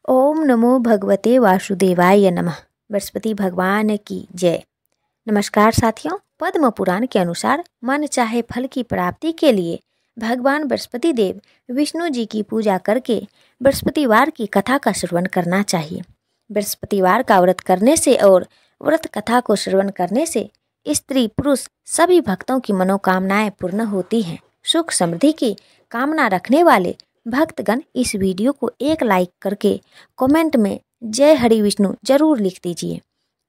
ओम नमो भगवते वासुदेवाय नमः। बृहस्पति भगवान की जय। नमस्कार साथियों, पद्म पुराण के अनुसार मन चाहे फल की प्राप्ति के लिए भगवान बृहस्पति देव विष्णु जी की पूजा करके बृहस्पतिवार की कथा का श्रवण करना चाहिए। बृहस्पतिवार का व्रत करने से और व्रत कथा को श्रवण करने से स्त्री पुरुष सभी भक्तों की मनोकामनाएं पूर्ण होती हैं। सुख समृद्धि की कामना रखने वाले भक्तगण इस वीडियो को एक लाइक करके कमेंट में जय हरि विष्णु जरूर लिख दीजिए।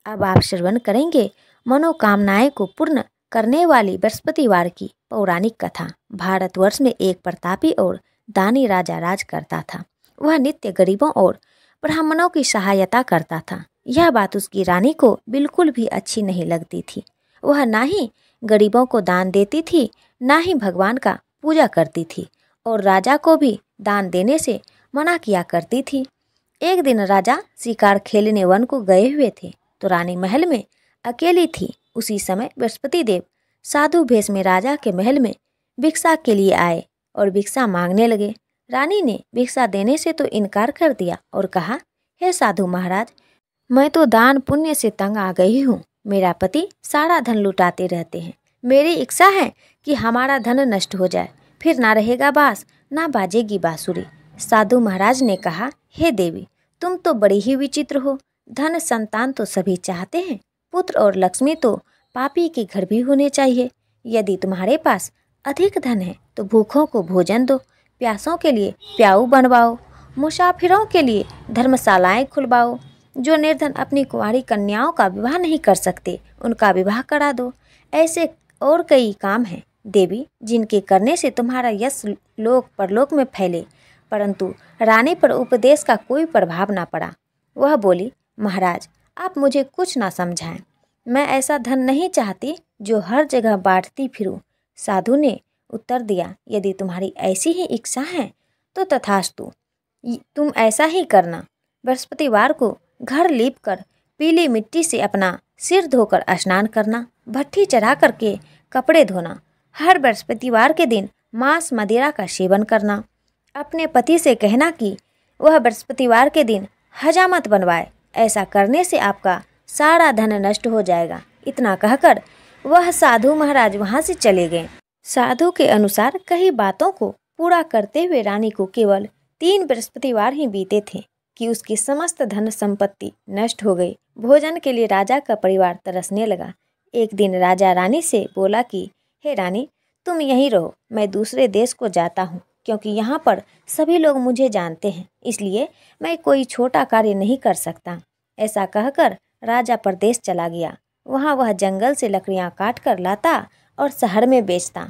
अब आप श्रवण करेंगे मनोकामनाएं को पूर्ण करने वाली बृहस्पतिवार की पौराणिक कथा। भारतवर्ष में एक प्रतापी और दानी राजा राज करता था। वह नित्य गरीबों और ब्राह्मणों की सहायता करता था। यह बात उसकी रानी को बिल्कुल भी अच्छी नहीं लगती थी। वह ना ही गरीबों को दान देती थी, ना ही भगवान का पूजा करती थी और राजा को भी दान देने से मना किया करती थी। एक दिन राजा शिकार खेलने वन को गए हुए थे तो रानी महल में अकेली थी। उसी समय बृहस्पति देव साधु भेष में राजा के महल में भिक्षा के लिए आए और भिक्षा मांगने लगे। रानी ने भिक्षा देने से तो इनकार कर दिया और कहा, हे साधु महाराज, मैं तो दान पुण्य से तंग आ गई हूँ। मेरा पति सारा धन लुटाते रहते हैं। मेरी इच्छा है कि हमारा धन नष्ट हो जाए, फिर ना रहेगा बांस ना बाजेगी बांसुरी। साधु महाराज ने कहा, हे देवी, तुम तो बड़ी ही विचित्र हो। धन संतान तो सभी चाहते हैं, पुत्र और लक्ष्मी तो पापी के घर भी होने चाहिए। यदि तुम्हारे पास अधिक धन है तो भूखों को भोजन दो, प्यासों के लिए प्याऊ बनवाओ, मुसाफिरों के लिए धर्मशालाएं खुलवाओ। जो निर्धन अपनी कुंवारी कन्याओं का विवाह नहीं कर सकते उनका विवाह करा दो। ऐसे और कई काम हैं देवी जिनके करने से तुम्हारा यश लोक परलोक में फैले। परंतु रानी पर उपदेश का कोई प्रभाव ना पड़ा। वह बोली, महाराज, आप मुझे कुछ ना समझाएं। मैं ऐसा धन नहीं चाहती जो हर जगह बांटती फिरूं। साधु ने उत्तर दिया, यदि तुम्हारी ऐसी ही इच्छा है तो तथास्तु, तुम ऐसा ही करना। बृहस्पतिवार को घर लीप कर पीली मिट्टी से अपना सिर धोकर स्नान करना, भट्ठी चढ़ा करके कपड़े धोना, हर बृहस्पतिवार के दिन मांस मदिरा का सेवन करना। अपने पति से कहना कि वह बृहस्पतिवार के दिन हजामत बनवाए। ऐसा करने से आपका सारा धन नष्ट हो जाएगा। इतना कहकर वह साधु महाराज वहां से चले गए। साधु के अनुसार कई बातों को पूरा करते हुए रानी को केवल 3 बृहस्पतिवार ही बीते थे कि उसकी समस्त धन संपत्ति नष्ट हो गई। भोजन के लिए राजा का परिवार तरसने लगा। एक दिन राजा रानी से बोला कि हे रानी, तुम यहीं रहो, मैं दूसरे देश को जाता हूँ, क्योंकि यहाँ पर सभी लोग मुझे जानते हैं, इसलिए मैं कोई छोटा कार्य नहीं कर सकता। ऐसा कहकर राजा परदेश चला गया। वहाँ वह जंगल से लकड़ियाँ काट कर लाता और शहर में बेचता।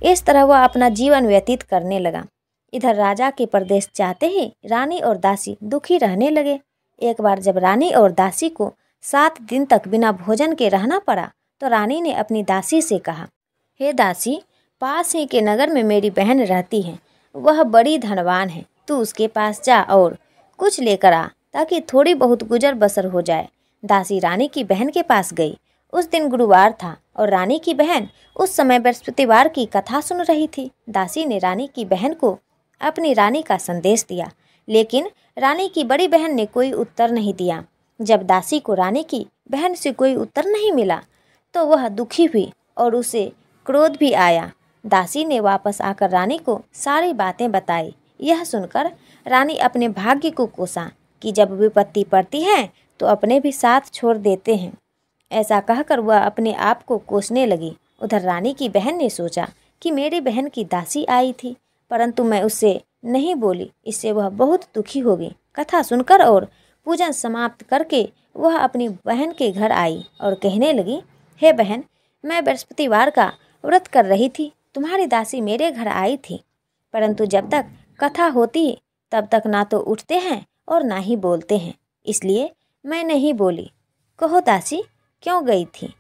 इस तरह वह अपना जीवन व्यतीत करने लगा। इधर राजा के परदेश जाते ही रानी और दासी दुखी रहने लगे। एक बार जब रानी और दासी को 7 दिन तक बिना भोजन के रहना पड़ा तो रानी ने अपनी दासी से कहा, हे दासी, पास ही के नगर में मेरी बहन रहती है। वह बड़ी धनवान है। तू उसके पास जा और कुछ लेकर आ ताकि थोड़ी बहुत गुजर बसर हो जाए। दासी रानी की बहन के पास गई। उस दिन गुरुवार था और रानी की बहन उस समय बृहस्पतिवार की कथा सुन रही थी। दासी ने रानी की बहन को अपनी रानी का संदेश दिया, लेकिन रानी की बड़ी बहन ने कोई उत्तर नहीं दिया। जब दासी को रानी की बहन से कोई उत्तर नहीं मिला तो वह दुखी हुई और उसे क्रोध भी आया। दासी ने वापस आकर रानी को सारी बातें बताई। यह सुनकर रानी अपने भाग्य को कोसा कि जब विपत्ति पड़ती है तो अपने भी साथ छोड़ देते हैं। ऐसा कहकर वह अपने आप को कोसने लगी। उधर रानी की बहन ने सोचा कि मेरी बहन की दासी आई थी, परंतु मैं उससे नहीं बोली, इससे वह बहुत दुखी होगी। कथा सुनकर और पूजन समाप्त करके वह अपनी बहन के घर आई और कहने लगी, हे बहन, मैं बृहस्पतिवार का व्रत कर रही थी। तुम्हारी दासी मेरे घर आई थी, परंतु जब तक कथा होती तब तक ना तो उठते हैं और ना ही बोलते हैं, इसलिए मैं नहीं बोली। कहो दासी, क्यों गई थी?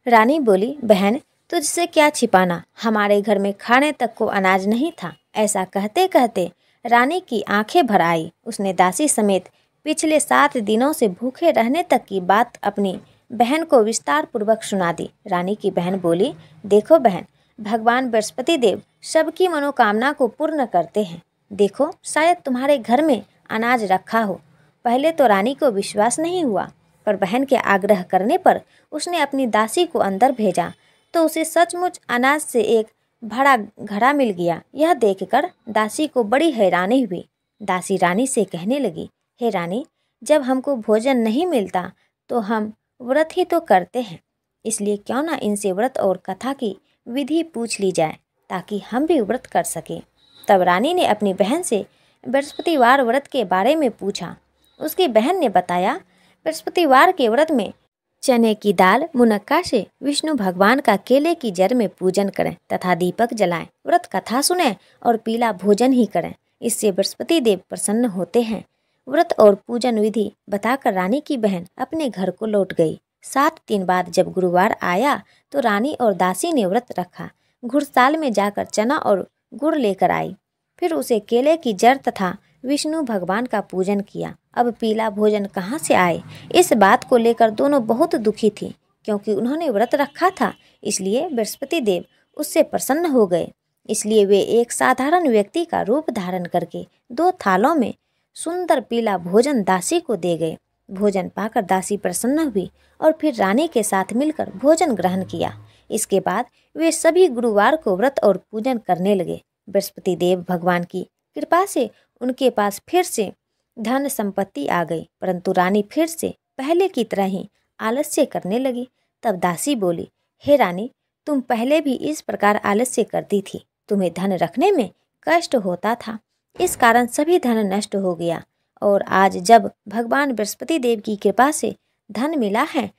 रानी बोली, बहन, तुझसे क्या छिपाना, हमारे घर में खाने तक को अनाज नहीं था। ऐसा कहते कहते रानी की आंखें भर आई। उसने दासी समेत पिछले 7 दिनों से भूखे रहने तक की बात अपनी बहन को विस्तार पूर्वक सुना दी। रानी की बहन बोली, देखो बहन, भगवान बृहस्पति देव सबकी मनोकामना को पूर्ण करते हैं। देखो, शायद तुम्हारे घर में अनाज रखा हो। पहले तो रानी को विश्वास नहीं हुआ, पर बहन के आग्रह करने पर उसने अपनी दासी को अंदर भेजा तो उसे सचमुच अनाज से एक बड़ा घड़ा मिल गया। यह देखकर दासी को बड़ी हैरानी हुई। दासी रानी से कहने लगी, हे रानी, जब हमको भोजन नहीं मिलता तो हम व्रत ही तो करते हैं, इसलिए क्यों ना इनसे व्रत और कथा की विधि पूछ ली जाए ताकि हम भी व्रत कर सकें। तब रानी ने अपनी बहन से बृहस्पतिवार व्रत के बारे में पूछा। उसकी बहन ने बताया, बृहस्पतिवार के व्रत में चने की दाल मुनक्का से विष्णु भगवान का केले की जड़ में पूजन करें तथा दीपक जलाएं, व्रत कथा सुनें और पीला भोजन ही करें, इससे बृहस्पति देव प्रसन्न होते हैं। व्रत और पूजन विधि बताकर रानी की बहन अपने घर को लौट गई। 7 दिन बाद जब गुरुवार आया तो रानी और दासी ने व्रत रखा। घुड़साल में जाकर चना और गुड़ लेकर आई, फिर उसे केले की जड़ तथा विष्णु भगवान का पूजन किया। अब पीला भोजन कहाँ से आए, इस बात को लेकर दोनों बहुत दुखी थी, क्योंकि उन्होंने व्रत रखा था, इसलिए बृहस्पति देव उससे प्रसन्न हो गए। इसलिए वे एक साधारण व्यक्ति का रूप धारण करके 2 थालों में सुंदर पीला भोजन दासी को दे गए। भोजन पाकर दासी प्रसन्न हुई और फिर रानी के साथ मिलकर भोजन ग्रहण किया। इसके बाद वे सभी गुरुवार को व्रत और पूजन करने लगे। बृहस्पति देव भगवान की कृपा से उनके पास फिर से धन संपत्ति आ गई, परंतु रानी फिर से पहले की तरह ही आलस्य करने लगी। तब दासी बोली, हे रानी, तुम पहले भी इस प्रकार आलस्य करती थी, तुम्हें धन रखने में कष्ट होता था, इस कारण सभी धन नष्ट हो गया, और आज जब भगवान बृहस्पति देव की कृपा से धन मिला है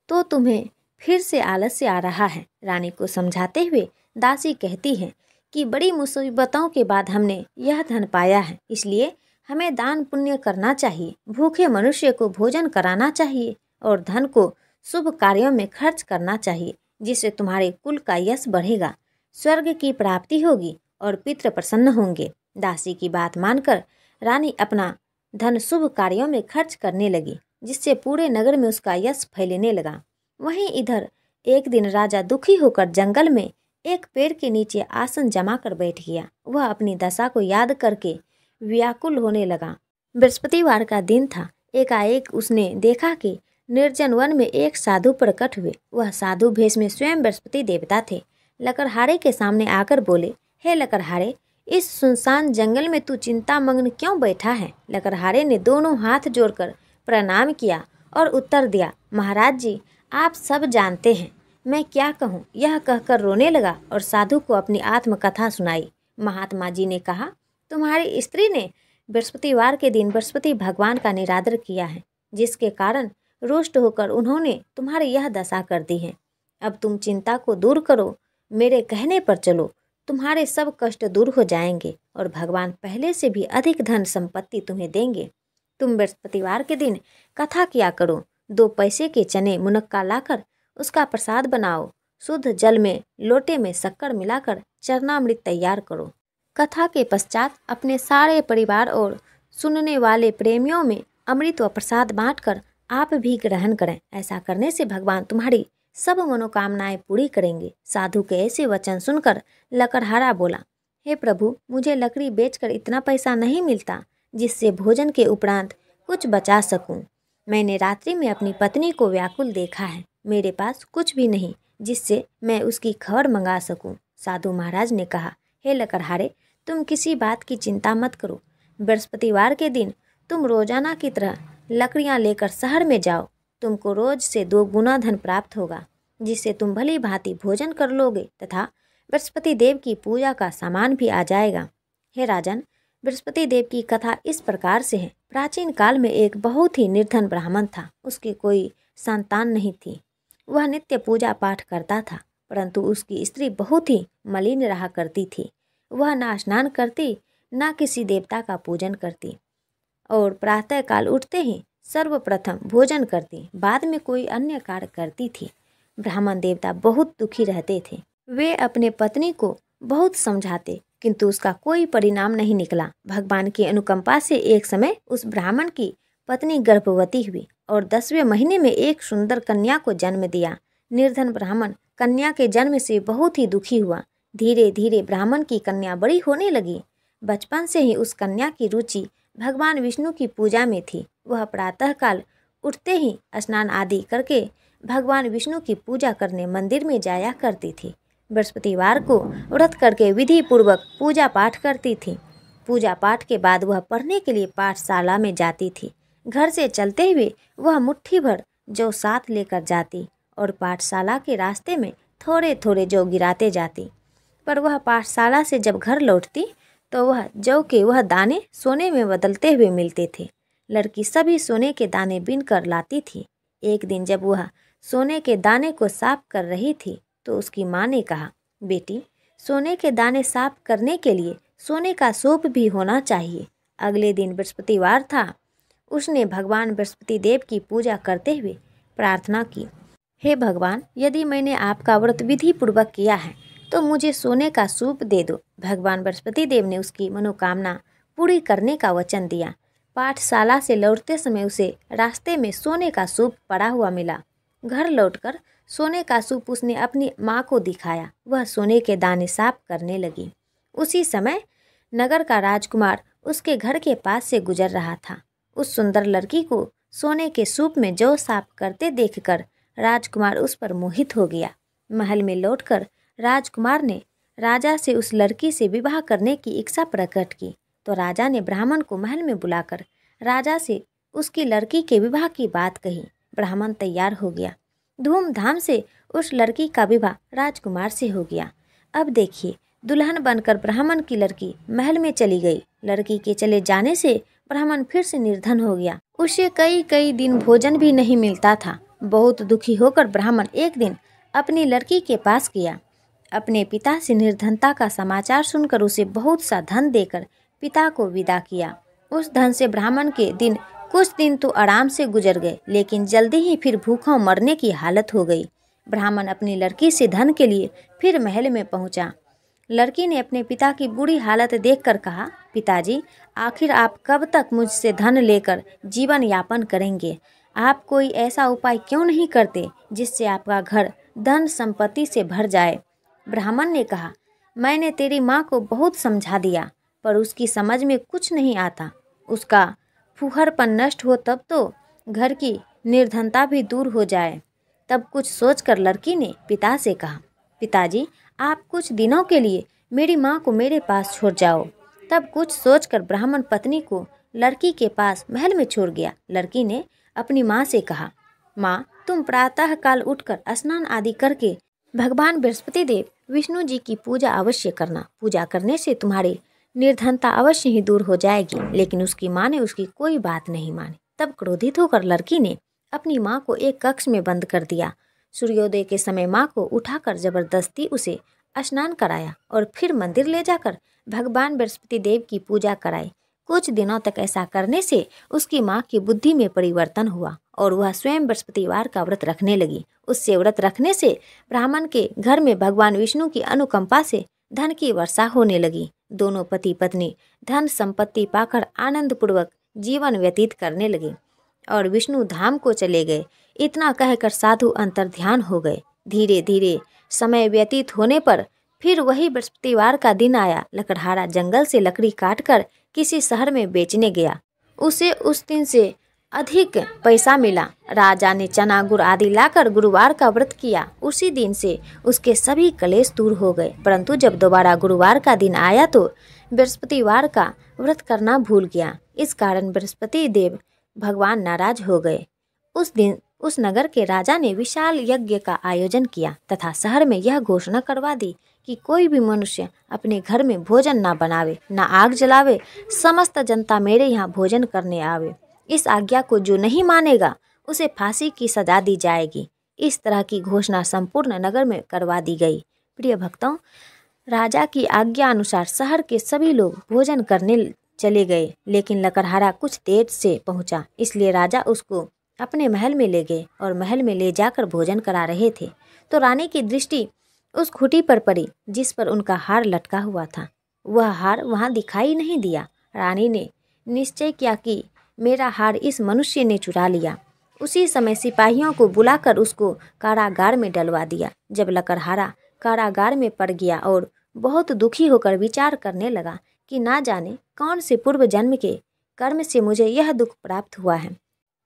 तो तुम्हें फिर से आलस्य आ रहा है। रानी को समझाते हुए दासी कहती है कि बड़ी मुसीबतों के बाद हमने यह धन पाया है, इसलिए हमें दान पुण्य करना चाहिए, भूखे मनुष्य को भोजन कराना चाहिए और धन को शुभ कार्यों में खर्च करना चाहिए, जिससे तुम्हारे कुल का यश बढ़ेगा, स्वर्ग की प्राप्ति होगी और पितृ प्रसन्न होंगे। दासी की बात मानकर रानी अपना धन शुभ कार्यों में खर्च करने लगी, जिससे पूरे नगर में उसका यश फैलने लगा। वहीं इधर एक दिन राजा दुखी होकर जंगल में एक पेड़ के नीचे आसन जमा कर बैठ गया। वह अपनी दशा को याद करके व्याकुल होने लगा। बृहस्पतिवार का दिन था। एकाएक उसने देखा कि निर्जन वन में एक साधु प्रकट हुए। वह साधु भेष में स्वयं बृहस्पति देवता थे। लकड़हारे के सामने आकर बोले, हे लकड़हारे, इस सुनसान जंगल में तू चिंतामग्न क्यों बैठा है? लकड़हारे ने दोनों हाथ जोड़कर प्रणाम किया और उत्तर दिया, महाराज जी, आप सब जानते हैं, मैं क्या कहूँ। यह कहकर रोने लगा और साधु को अपनी आत्मकथा सुनाई। महात्मा जी ने कहा, तुम्हारी स्त्री ने बृहस्पतिवार के दिन बृहस्पति भगवान का निरादर किया है, जिसके कारण रुष्ट होकर उन्होंने तुम्हारी यह दशा कर दी है। अब तुम चिंता को दूर करो, मेरे कहने पर चलो, तुम्हारे सब कष्ट दूर हो जाएंगे और भगवान पहले से भी अधिक धन संपत्ति तुम्हें देंगे। तुम बृहस्पतिवार के दिन कथा किया करो। 2 पैसे के चने मुनक्का लाकर उसका प्रसाद बनाओ। शुद्ध जल में लोटे में शक्कर मिलाकर चरणामृत तैयार करो। कथा के पश्चात अपने सारे परिवार और सुनने वाले प्रेमियों में अमृत व प्रसाद बांटकर आप भी ग्रहण करें। ऐसा करने से भगवान तुम्हारी सब मनोकामनाएं पूरी करेंगे। साधु के ऐसे वचन सुनकर लकड़हारा बोला, हे प्रभु, मुझे लकड़ी बेचकर इतना पैसा नहीं मिलता जिससे भोजन के उपरांत कुछ बचा सकूं। मैंने रात्रि में अपनी पत्नी को व्याकुल देखा है, मेरे पास कुछ भी नहीं जिससे मैं उसकी खबर मंगा सकूं। साधु महाराज ने कहा, हे लकड़हारे, तुम किसी बात की चिंता मत करो। बृहस्पतिवार के दिन तुम रोजाना की तरह लकड़ियां लेकर शहर में जाओ। तुमको रोज से 2 गुना धन प्राप्त होगा, जिससे तुम भली भांति भोजन कर लोगे तथा बृहस्पति देव की पूजा का सामान भी आ जाएगा। हे राजन, बृहस्पति देव की कथा इस प्रकार से है। प्राचीन काल में एक बहुत ही निर्धन ब्राह्मण था। उसकी कोई संतान नहीं थी। वह नित्य पूजा पाठ करता था, परंतु उसकी स्त्री बहुत ही मलिन रहा करती थी। वह ना स्नान करती, ना किसी देवता का पूजन करती और प्रातः काल उठते ही सर्वप्रथम भोजन करती, बाद में कोई अन्य कार्य करती थी। ब्राह्मण देवता बहुत दुखी रहते थे। वे अपने पत्नी को बहुत समझाते, किंतु उसका कोई परिणाम नहीं निकला। भगवान की अनुकंपा से एक समय उस ब्राह्मण की पत्नी गर्भवती हुई और 10वें महीने में एक सुंदर कन्या को जन्म दिया। निर्धन ब्राह्मण कन्या के जन्म से बहुत ही दुखी हुआ। धीरे धीरे ब्राह्मण की कन्या बड़ी होने लगी। बचपन से ही उस कन्या की रुचि भगवान विष्णु की पूजा में थी। वह प्रातःकाल उठते ही स्नान आदि करके भगवान विष्णु की पूजा करने मंदिर में जाया करती थी। बृहस्पतिवार को व्रत करके विधि पूर्वक पूजा पाठ करती थी। पूजा पाठ के बाद वह पढ़ने के लिए पाठशाला में जाती थी। घर से चलते हुए वह मुट्ठी भर जौ साथ लेकर जाती और पाठशाला के रास्ते में थोड़े थोड़े जौ गिराते जाती। पर वह पाठशाला से जब घर लौटती तो वह जौ के वह दाने सोने में बदलते हुए मिलते थे। लड़की सभी सोने के दाने बीन कर लाती थी। एक दिन जब वह सोने के दाने को साफ कर रही थी तो उसकी माँ ने कहा, बेटी, सोने के दाने साफ करने के लिए सोने का सूप भी होना चाहिए। अगले दिन बृहस्पतिवार था। उसने भगवान बृहस्पति देव की पूजा करते हुए प्रार्थना की, हे भगवान, यदि मैंने आपका व्रत विधि पूर्वक किया है तो मुझे सोने का सूप दे दो। भगवान बृहस्पति देव ने उसकी मनोकामना पूरी करने का वचन दिया। पाठशाला से लौटते समय उसे रास्ते में सोने का सूप पड़ा हुआ मिला। घर लौटकर सोने का सूप उसने अपनी माँ को दिखाया। वह सोने के दाने साफ करने लगी। उसी समय नगर का राजकुमार उसके घर के पास से गुजर रहा था। उस सुंदर लड़की को सोने के सूप में जौ साफ करते देखकर राजकुमार उस पर मोहित हो गया। महल में लौटकर राजकुमार ने राजा से उस लड़की से विवाह करने की इच्छा प्रकट की। तो राजा ने ब्राह्मण को महल में बुलाकर राजा से उसकी लड़की के विवाह की बात कही। ब्राह्मण तैयार हो गया। धूमधाम से उस लड़की का विवाह राजकुमार से हो गया। अब देखिए, दुल्हन बनकर ब्राह्मण की लड़की महल में चली गई। लड़की के चले जाने से ब्राह्मण फिर से निर्धन हो गया। उसे कई कई दिन भोजन भी नहीं मिलता था। बहुत दुखी होकर ब्राह्मण एक दिन अपनी लड़की के पास गया। अपने पिता से निर्धनता का समाचार सुनकर उसे बहुत सा धन देकर पिता को विदा किया। उस धन से ब्राह्मण के दिन कुछ दिन तो आराम से गुजर गए, लेकिन जल्दी ही फिर भूखों मरने की हालत हो गई। ब्राह्मण अपनी लड़की से धन के लिए फिर महल में पहुंचा। लड़की ने अपने पिता की बुरी हालत देखकर कहा, पिताजी, आखिर आप कब तक मुझसे धन लेकर जीवन यापन करेंगे? आप कोई ऐसा उपाय क्यों नहीं करते जिससे आपका घर धन संपत्ति से भर जाए? ब्राह्मण ने कहा, मैंने तेरी माँ को बहुत समझा दिया, पर उसकी समझ में कुछ नहीं आता। उसका फूहड़पन नष्ट हो तब तो घर की निर्धनता भी दूर हो जाए। तब कुछ सोचकर लड़की ने पिता से कहा, पिताजी, आप कुछ दिनों के लिए मेरी माँ को मेरे पास छोड़ जाओ। तब कुछ सोचकर ब्राह्मण पत्नी को लड़की के पास महल में छोड़ गया। लड़की ने अपनी माँ से कहा, माँ, तुम प्रातः काल उठकर स्नान आदि करके भगवान बृहस्पति देव विष्णु जी की पूजा अवश्य करना। पूजा करने से तुम्हारी निर्धनता अवश्य ही दूर हो जाएगी। लेकिन उसकी माँ ने उसकी कोई बात नहीं मानी। तब क्रोधित होकर लड़की ने अपनी माँ को एक कक्ष में बंद कर दिया। सूर्योदय के समय माँ को उठाकर जबरदस्ती उसे स्नान कराया और फिर मंदिर ले जाकर भगवान बृहस्पति देव की पूजा कराई। कुछ दिनों तक ऐसा करने से उसकी माँ की बुद्धि में परिवर्तन हुआ और वह स्वयं बृहस्पतिवार का व्रत रखने लगी। उससे व्रत रखने से ब्राह्मण के घर में भगवान विष्णु की अनुकंपा से धन की वर्षा होने लगी। दोनों पति पत्नी धन संपत्ति पाकर आनंद पूर्वक जीवन व्यतीत करने लगे और विष्णु धाम को चले गए। इतना कहकर साधु अंतर्ध्यान हो गए। धीरे धीरे समय व्यतीत होने पर फिर वही बृहस्पतिवार का दिन आया। लकड़हारा जंगल से लकड़ी काटकर किसी शहर में बेचने गया। उसे उस दिन से अधिक पैसा मिला। राजा ने चना गुड़ आदि लाकर गुरुवार का व्रत किया। उसी दिन से उसके सभी कलेश दूर हो गए। परंतु जब दोबारा गुरुवार का दिन आया तो बृहस्पतिवार का व्रत करना भूल गया। इस कारण बृहस्पति देव भगवान नाराज हो गए। उस दिन उस नगर के राजा ने विशाल यज्ञ का आयोजन किया तथा शहर में यह घोषणा करवा दी कि कोई भी मनुष्य अपने घर में भोजन ना बनावे, ना आग जलावे। समस्त जनता मेरे यहाँ भोजन करने आवे। इस आज्ञा को जो नहीं मानेगा उसे फांसी की सजा दी जाएगी। इस तरह की घोषणा संपूर्ण नगर में करवा दी गई। प्रिय भक्तों, राजा की आज्ञा अनुसार शहर के सभी लोग भोजन करने चले गए, लेकिन लकड़हारा कुछ देर से पहुंचा। इसलिए राजा उसको अपने महल में ले गए और महल में ले जाकर भोजन करा रहे थे तो रानी की दृष्टि उस खूंटी पर पड़ी जिस पर उनका हार लटका हुआ था। वह हार वहां दिखाई नहीं दिया। रानी ने निश्चय किया कि मेरा हार इस मनुष्य ने चुरा लिया। उसी समय सिपाहियों को बुलाकर उसको कारागार में डलवा दिया। जब लकड़हारा कारागार में पड़ गया और बहुत दुखी होकर विचार करने लगा कि ना जाने कौन से पूर्व जन्म के कर्म से मुझे यह दुख प्राप्त हुआ है।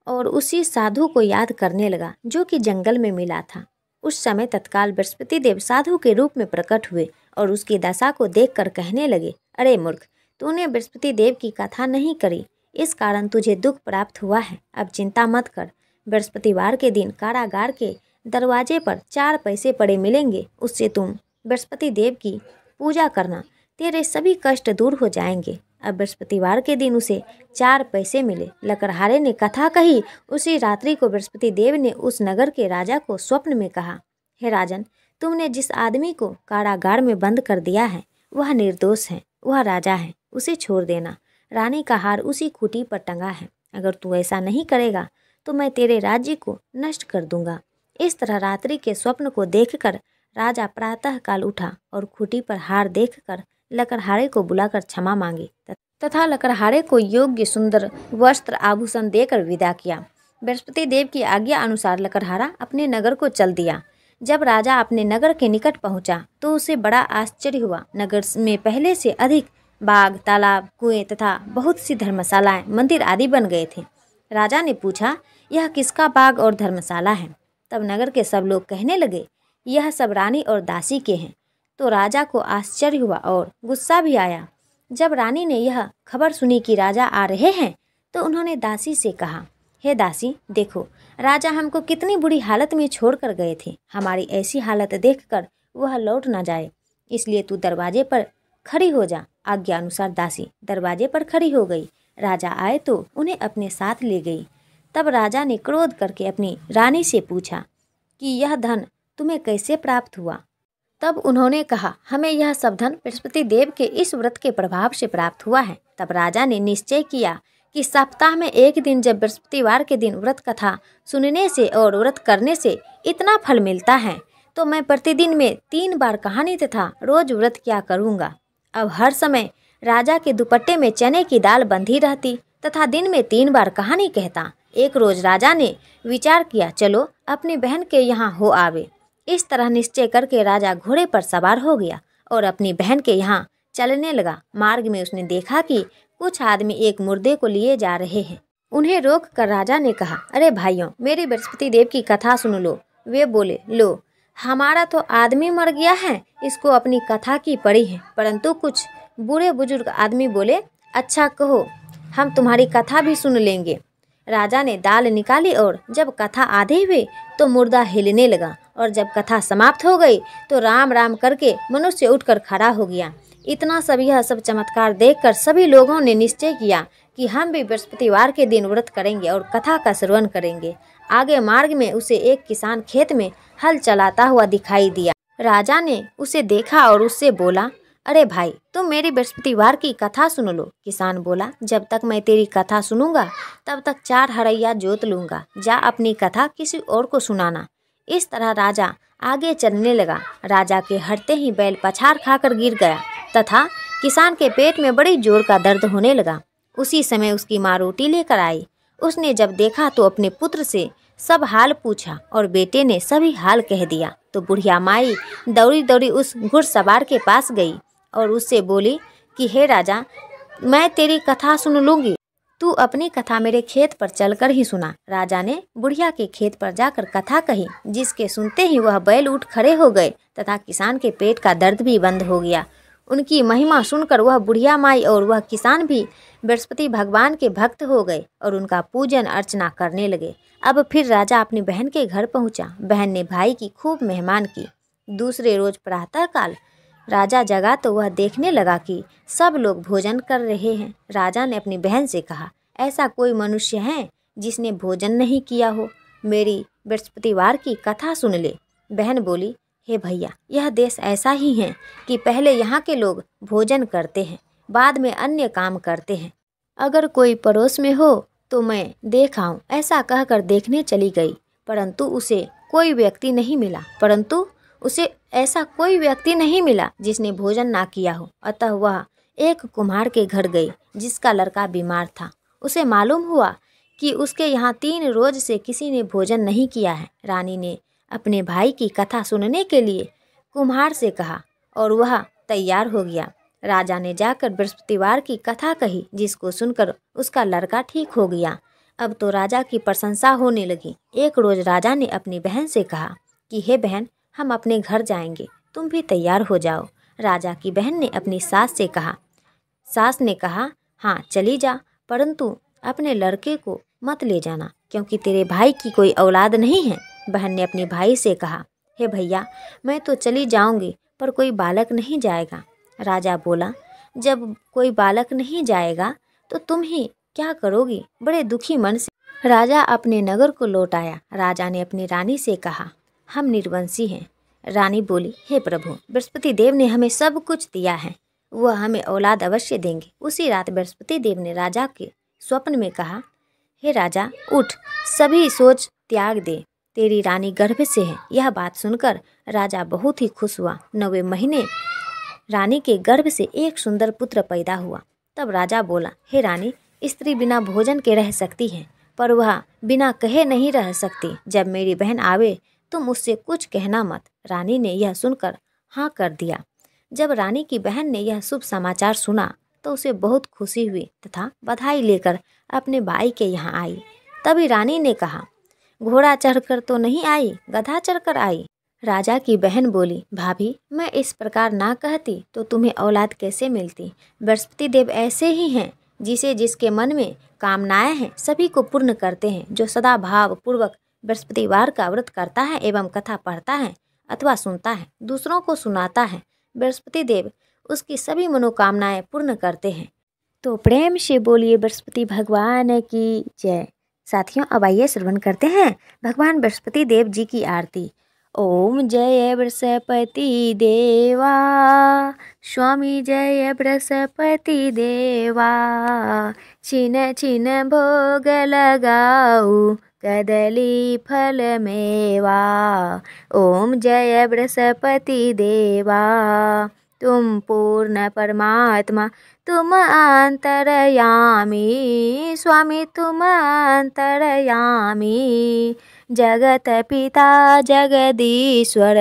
और उसी साधु को याद करने लगा जो कि जंगल में मिला था। उस समय तत्काल बृहस्पति देव साधु के रूप में प्रकट हुए और उसकी दशा को देखकर कहने लगे, अरे मूर्ख, तूने बृहस्पति देव की कथा नहीं करी, इस कारण तुझे दुख प्राप्त हुआ है। अब चिंता मत कर, बृहस्पतिवार के दिन कारागार के दरवाजे पर 4 पैसे पड़े मिलेंगे, उससे तुम बृहस्पति देव की पूजा करना, तेरे सभी कष्ट दूर हो जाएंगे। अब बृहस्पतिवार के दिन उसे 4 पैसे मिले। लकड़हारे ने कथा कही। उसी रात्रि को बृहस्पति देव ने उस नगर के राजा को स्वप्न में कहा, हे राजन, तुमने जिस आदमी को कारागार में बंद कर दिया है वह निर्दोष है, वह राजा है, उसे छोड़ देना। रानी का हार उसी खूंटी पर टंगा है। अगर तू ऐसा नहीं करेगा तो मैं तेरे राज्य को नष्ट कर दूंगा। इस तरह रात्रि के स्वप्न को देखकर राजा प्रातःकाल उठा और खूंटी पर हार देखकर लकड़हारे को बुलाकर क्षमा मांगी तथा लकड़हारे को योग्य सुंदर वस्त्र आभूषण देकर विदा किया। बृहस्पति देव की आज्ञा अनुसार लकड़हारा अपने नगर को चल दिया। जब राजा अपने नगर के निकट पहुंचा तो उसे बड़ा आश्चर्य हुआ। नगर में पहले से अधिक बाग, तालाब, कुएं तथा बहुत सी धर्मशालाएं, मंदिर आदि बन गए थे। राजा ने पूछा, यह किसका बाग और धर्मशाला है? तब नगर के सब लोग कहने लगे, यह सब रानी और दासी के हैं। तो राजा को आश्चर्य हुआ और गुस्सा भी आया। जब रानी ने यह खबर सुनी कि राजा आ रहे हैं तो उन्होंने दासी से कहा, हे दासी, देखो राजा हमको कितनी बुरी हालत में छोड़कर गए थे। हमारी ऐसी हालत देखकर वह लौट ना जाए, इसलिए तू दरवाजे पर खड़ी हो जा। आज्ञा अनुसार दासी दरवाजे पर खड़ी हो गई। राजा आए तो उन्हें अपने साथ ले गई। तब राजा ने क्रोध करके अपनी रानी से पूछा कि यह धन तुम्हें कैसे प्राप्त हुआ? तब उन्होंने कहा, हमें यह सब धन बृहस्पति देव के इस व्रत के प्रभाव से प्राप्त हुआ है। तब राजा ने निश्चय किया कि सप्ताह में एक दिन, जब बृहस्पतिवार के दिन व्रत कथा सुनने से और व्रत करने से इतना फल मिलता है, तो मैं प्रतिदिन में 3 बार कहानी तथा रोज व्रत किया करूँगा। अब हर समय राजा के दुपट्टे में चने की दाल बंधी रहती तथा दिन में 3 बार कहानी कहता। एक रोज राजा ने विचार किया, चलो अपनी बहन के यहाँ हो आवे। इस तरह निश्चय करके राजा घोड़े पर सवार हो गया और अपनी बहन के यहाँ चलने लगा। मार्ग में उसने देखा कि कुछ आदमी एक मुर्दे को लिए जा रहे हैं। उन्हें रोक कर राजा ने कहा, अरे भाइयों, मेरी बृहस्पति देव की कथा सुन लो। वे बोले, लो, हमारा तो आदमी मर गया है, इसको अपनी कथा की पड़ी है। परंतु कुछ बूढ़े बुजुर्ग आदमी बोले, अच्छा कहो, हम तुम्हारी कथा भी सुन लेंगे। राजा ने दाल निकाली और जब कथा आधे हुए तो मुर्दा हिलने लगा और जब कथा समाप्त हो गई तो राम राम करके मनुष्य उठकर खड़ा हो गया। इतना यह सब चमत्कार देखकर सभी लोगों ने निश्चय किया कि हम भी बृहस्पतिवार के दिन व्रत करेंगे और कथा का श्रवण करेंगे। आगे मार्ग में उसे एक किसान खेत में हल चलाता हुआ दिखाई दिया। राजा ने उसे देखा और उससे बोला, अरे भाई, तुम मेरी बृहस्पतिवार की कथा सुन लो। किसान बोला, जब तक मैं तेरी कथा सुनूंगा तब तक 4 हरैया जोत लूंगा। जा अपनी कथा किसी और को सुनाना। इस तरह राजा आगे चलने लगा। राजा के हटते ही बैल पछाड़ खाकर गिर गया तथा किसान के पेट में बड़ी जोर का दर्द होने लगा। उसी समय उसकी माँ रोटी लेकर आई। उसने जब देखा तो अपने पुत्र से सब हाल पूछा और बेटे ने सभी हाल कह दिया। तो बुढ़िया माई दौड़ी दौड़ी उस घुड़सवार के पास गई और उससे बोली कि हे राजा, मैं तेरी कथा सुन लूंगी, तू अपनी कथा मेरे खेत पर चलकर ही सुना। राजा ने बुढ़िया के खेत पर जाकर कथा कही, जिसके सुनते ही वह बैल उठ खड़े हो गए तथा किसान के पेट का दर्द भी बंद हो गया। उनकी महिमा सुनकर वह बुढ़िया माई और वह किसान भी बृहस्पति भगवान के भक्त हो गए और उनका पूजन अर्चना करने लगे। अब फिर राजा अपनी बहन के घर पहुंचा। बहन ने भाई की खूब मेहमान की। दूसरे रोज प्रातःकाल राजा जगा तो वह देखने लगा कि सब लोग भोजन कर रहे हैं। राजा ने अपनी बहन से कहा, ऐसा कोई मनुष्य है जिसने भोजन नहीं किया हो? मेरी बृहस्पतिवार की कथा सुन ले। बहन बोली, हे भैया, यह देश ऐसा ही है कि पहले यहाँ के लोग भोजन करते हैं, बाद में अन्य काम करते हैं। अगर कोई पड़ोस में हो तो मैं देख आऊँ। ऐसा कहकर देखने चली गई, परंतु उसे कोई व्यक्ति नहीं मिला जिसने भोजन ना किया हो। अतः वह एक कुम्हार के घर गई जिसका लड़का बीमार था। उसे मालूम हुआ कि उसके यहाँ 3 रोज से किसी ने भोजन नहीं किया है। रानी ने अपने भाई की कथा सुनने के लिए कुम्हार से कहा और वह तैयार हो गया। राजा ने जाकर बृहस्पतिवार की कथा कही, जिसको सुनकर उसका लड़का ठीक हो गया। अब तो राजा की प्रशंसा होने लगी। एक रोज राजा ने अपनी बहन से कहा कि हे बहन, हम अपने घर जाएंगे, तुम भी तैयार हो जाओ। राजा की बहन ने अपनी सास ने कहा हाँ चली जा, परंतु अपने लड़के को मत ले जाना, क्योंकि तेरे भाई की कोई औलाद नहीं है। बहन ने अपने भाई से कहा हे भैया, मैं तो चली जाऊंगी, पर कोई बालक नहीं जाएगा। राजा बोला, जब कोई बालक नहीं जाएगा तो तुम ही क्या करोगी। बड़े दुखी मन से राजा अपने नगर को लौट आया। राजा ने अपनी रानी से कहा, हम निर्वंशी हैं। रानी बोली, हे प्रभु, बृहस्पति देव ने हमें सब कुछ दिया है, वह हमें औलाद अवश्य देंगे। उसी रात बृहस्पति देव ने राजा के स्वप्न में कहा, हे राजा, उठ, सभी सोच त्याग दे, तेरी रानी गर्भ से है। यह बात सुनकर राजा बहुत ही खुश हुआ। 9वें महीने रानी के गर्भ से एक सुंदर पुत्र पैदा हुआ। तब राजा बोला, हे रानी, स्त्री बिना भोजन के रह सकती है, पर वह बिना कहे नहीं रह सकती। जब मेरी बहन आवे तुम उससे कुछ कहना मत। रानी ने यह सुनकर हाँ कर दिया। जब रानी की बहन ने यह शुभ समाचार सुना तो उसे बहुत खुशी हुई तथा बधाई लेकर अपने भाई के यहाँ आई। तभी रानी ने कहा, घोड़ा चढ़कर तो नहीं आई, गधा चढ़कर आई। राजा की बहन बोली, भाभी, मैं इस प्रकार ना कहती तो तुम्हें औलाद कैसे मिलती। बृहस्पति देव ऐसे ही हैं, जिसे जिसके मन में कामनाएं हैं सभी को पूर्ण करते हैं। जो सदा भाव पूर्वक बृहस्पतिवार का व्रत करता है एवं कथा पढ़ता है अथवा सुनता है, दूसरों को सुनाता है, बृहस्पति देव उसकी सभी मनोकामनाएं पूर्ण करते हैं। तो प्रेम से बोलिए बृहस्पति भगवान की जय। साथियों, अब आइए श्रवण करते हैं भगवान बृहस्पति देव जी की आरती। ओम जय बृहस्पति देवा, स्वामी जय बृहस्पति देवा, छिन छिन भोग लगाऊ, कदली फल मेवा। ओम जय बृहस्पति देवा, तुम पूर्ण परमात्मा, तुम अंतरयामी, स्वामी तुम अंतरयामी। जगत पिता जगदीश्वर,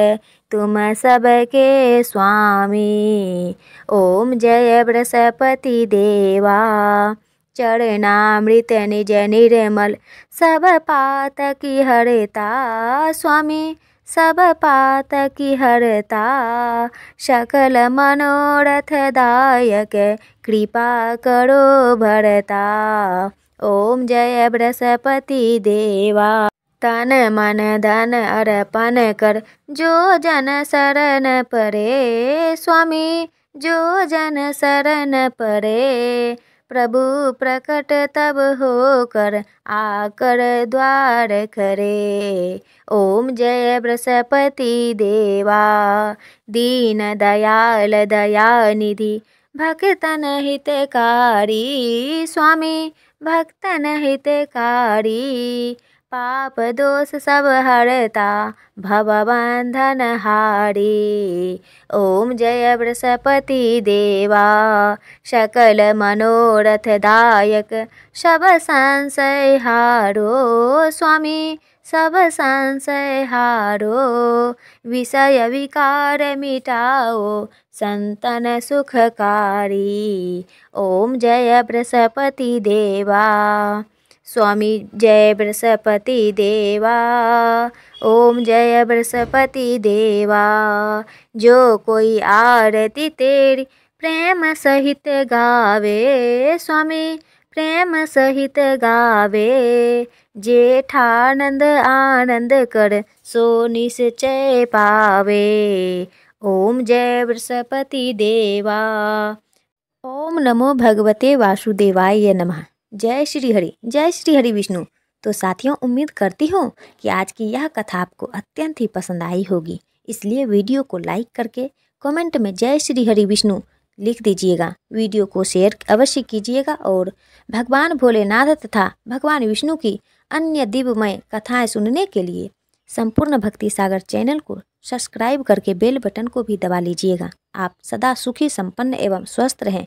तुम सबके स्वामी। ओम जय बृहस्पति देवा, चरणामृत निज निर्मल, सब पातकी हरता, स्वामी सब पातकी हरता। सकल मनोरथ दायक, कृपा करो भरता। ओम जय बृहस्पति देवा, तन मन धन अर्पण कर, जो जन शरण परे, स्वामी जो जन शरण परे। प्रभु प्रकट तब होकर, आकर द्वार करे। ओम जय बृहस्पति देवा, दीन दयाल दयानिधि, भक्तन हितकारी, स्वामी भक्तन हितकारी। पाप दोष सब हरता, भव बंधन हारी। ओम जय बृहस्पति देवा, सकल मनोरथ दायक, सब संशय हारो, स्वामी सब संशय हारो। विषय विकार मिटाओ, संतन सुखकारी। ओम जय बृहस्पति देवा, स्वामी जय बृहस्पति देवा। ओम जय बृहस्पति देवा, जो कोई आरती तेरी प्रेम सहित गावे, स्वामी प्रेम सहित गावे। जेठानंद आनंद कर, सो निश्चय पावे। ओम जय बृहस्पति देवा। ओम नमो भगवते वासुदेवाय नमः। जय श्री हरि विष्णु। तो साथियों, उम्मीद करती हूँ कि आज की यह कथा आपको अत्यंत ही पसंद आई होगी। इसलिए वीडियो को लाइक करके कमेंट में जय श्री हरि विष्णु लिख दीजिएगा। वीडियो को शेयर अवश्य कीजिएगा और भगवान भोलेनाथ तथा भगवान विष्णु की अन्य दिव्यमय कथाएं सुनने के लिए संपूर्ण भक्ति सागर चैनल को सब्सक्राइब करके बेल बटन को भी दबा लीजिएगा। आप सदा सुखी, संपन्न एवं स्वस्थ रहें।